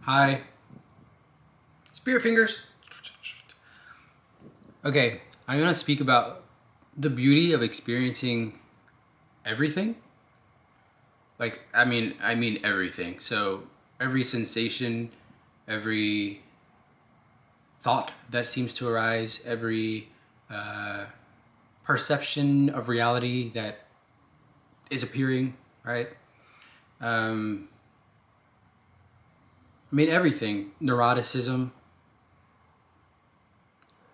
Hi. Spirit fingers. Okay, I'm gonna speak about the beauty of experiencing everything. I mean everything. So every sensation, every thought that seems to arise, every uh, perception of reality that is appearing, right? Um, I mean everything. Neuroticism,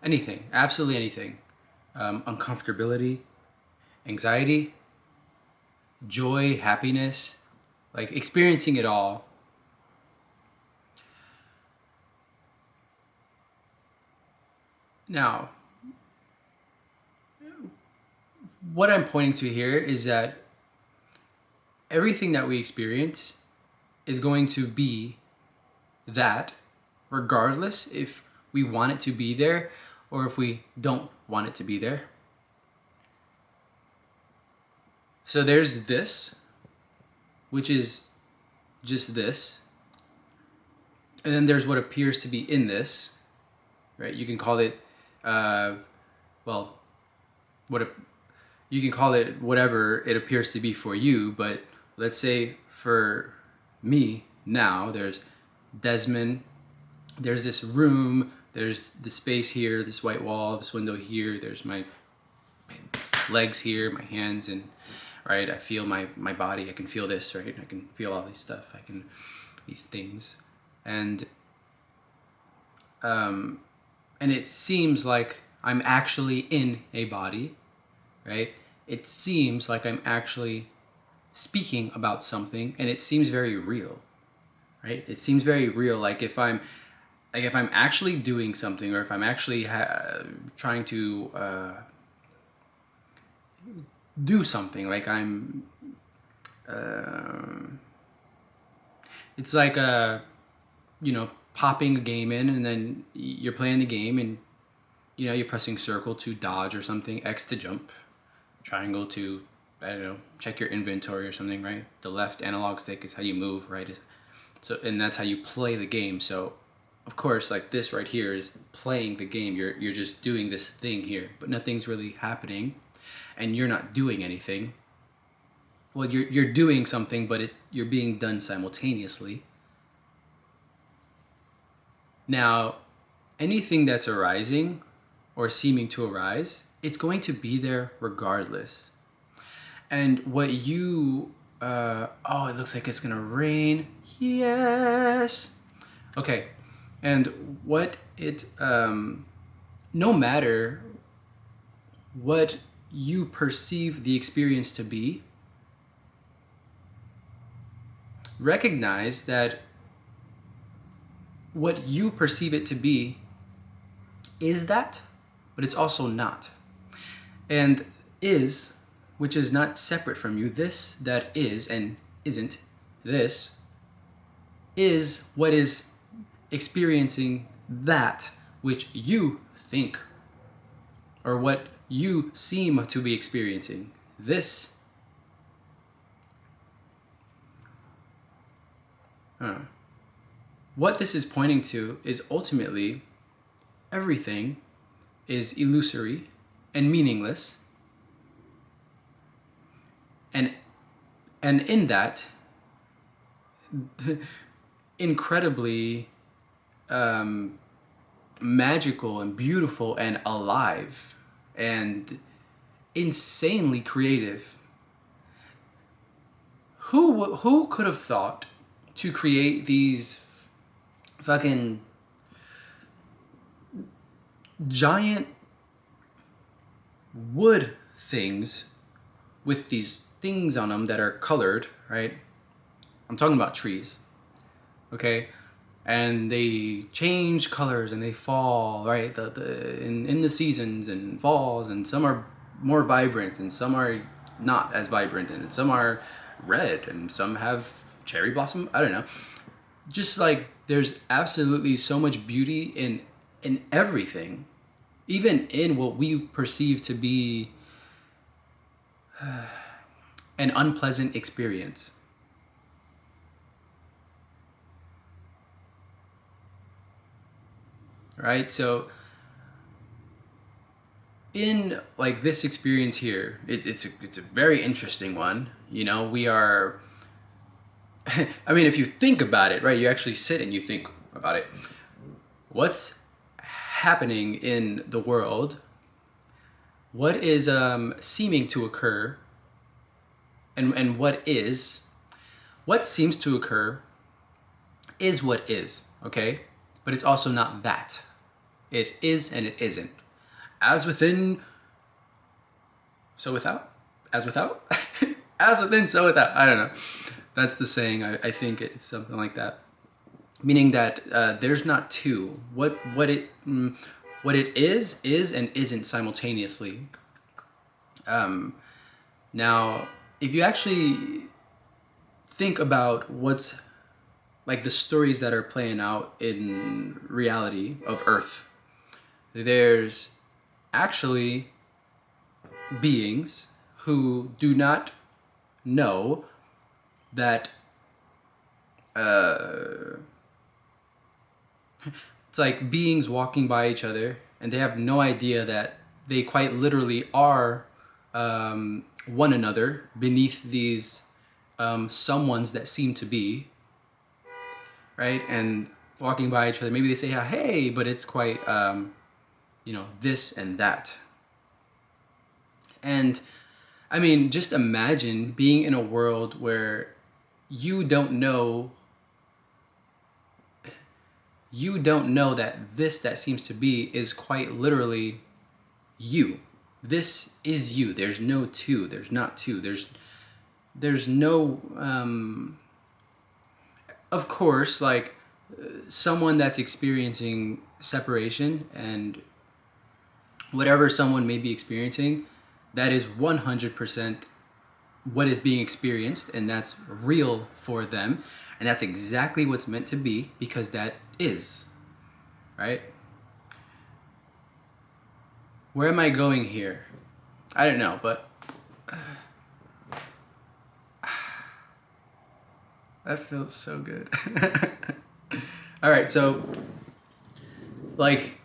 anything, absolutely anything. Uncomfortability, anxiety, joy, happiness, like experiencing it all. Now, what I'm pointing to here is that everything that we experience is going to be that, regardless if we want it to be there or if we don't want it to be there. So there's this, which is just this. And then there's what appears to be in this, right? You can call it, uh, well, what a, you can call it whatever it appears to be for you, but let's say for me now, there's Desmond, there's this room, there's the space here, this white wall, this window here, there's my legs here, my hands, and right, I feel my body, I can feel this, right? I can feel all these stuff, these things. And and it seems like I'm actually in a body, right? It seems like I'm actually speaking about something, and it seems very real, right? It seems very real. Like if I'm actually doing something, or if I'm actually trying to do something, like it's like popping a game in, and then you're playing the game, and you're pressing circle to dodge or something, X to jump, triangle to, I don't know, check your inventory or something, right? The left analog stick is how you move, right? So, and that's how you play the game. So, of course, like this right here is playing the game. You're just doing this thing here, but nothing's really happening, and you're not doing anything. Well, you're doing something, but you're being done simultaneously. Now, anything that's arising or seeming to arise, it's going to be there regardless. And what it looks like it's gonna rain. Yes. Okay. And no matter what you perceive the experience to be, recognize that what you perceive it to be is that, but it's also not. And is, which is not separate from you, this that is and isn't this, is what is experiencing that which you think, or what you seem to be experiencing. This. What this is pointing to is ultimately everything is illusory and meaningless. And in that, incredibly magical and beautiful and alive and insanely creative. Who could have thought to create these fucking giant wood things with these things on them that are colored, right? I'm talking about trees, okay? And they change colors and they fall, right? In the seasons and falls, and some are more vibrant and some are not as vibrant, and some are red and some have cherry blossom. I don't know. Just like there's absolutely so much beauty in everything, even in what we perceive to be an unpleasant experience. right? So in like this experience here, it's a very interesting one. You know, we are. I mean, if you think about it, right? You actually sit and you think about it. What's happening in the world? What is seeming to occur, and what seems to occur is what is, okay? But it's also not that. It is and it isn't. As within, so without. As without. As within, so without. I don't know. That's the saying. I think it's something like that, meaning that there's not two. What it is and isn't simultaneously. Now, if you actually think about what's like the stories that are playing out in reality of Earth, there's actually beings who do not know that it's like beings walking by each other and they have no idea that they quite literally are one another beneath these someones that seem to be, right? And walking by each other, maybe they say, hey, but it's quite, this and that. And I mean, just imagine being in a world where you don't know that this that seems to be is quite literally you. This is you. There's no two. There's not two. There's no of course, like someone that's experiencing separation and whatever someone may be experiencing, that is 100% what is being experienced, and that's real for them, and that's exactly what's meant to be, because that is, right? Where am I going here? I don't know, but that feels so good. All right, so like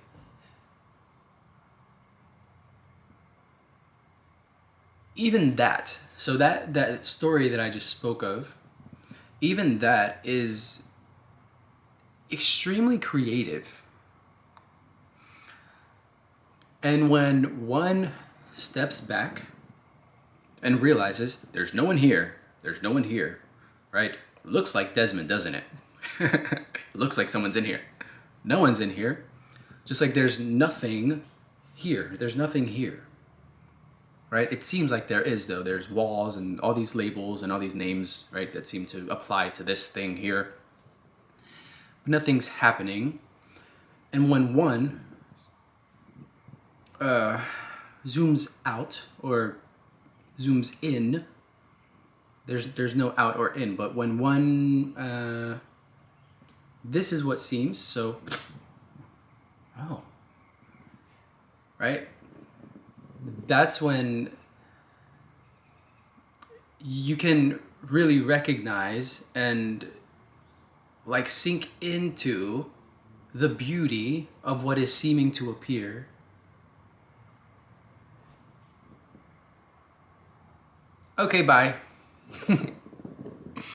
even that, so that story that I just spoke of, even that is extremely creative. And when one steps back and realizes there's no one here, right? Looks like Desmond, doesn't it? Looks like someone's in here. No one's in here. Just like there's nothing here. There's nothing here. Right? It seems like there is, though. There's walls and all these labels and all these names, right, that seem to apply to this thing here. But nothing's happening. And when one zooms out or zooms in, there's no out or in, but when one this is what seems, so right, that's when you can really recognize and like sink into the beauty of what is seeming to appear. Okay, bye.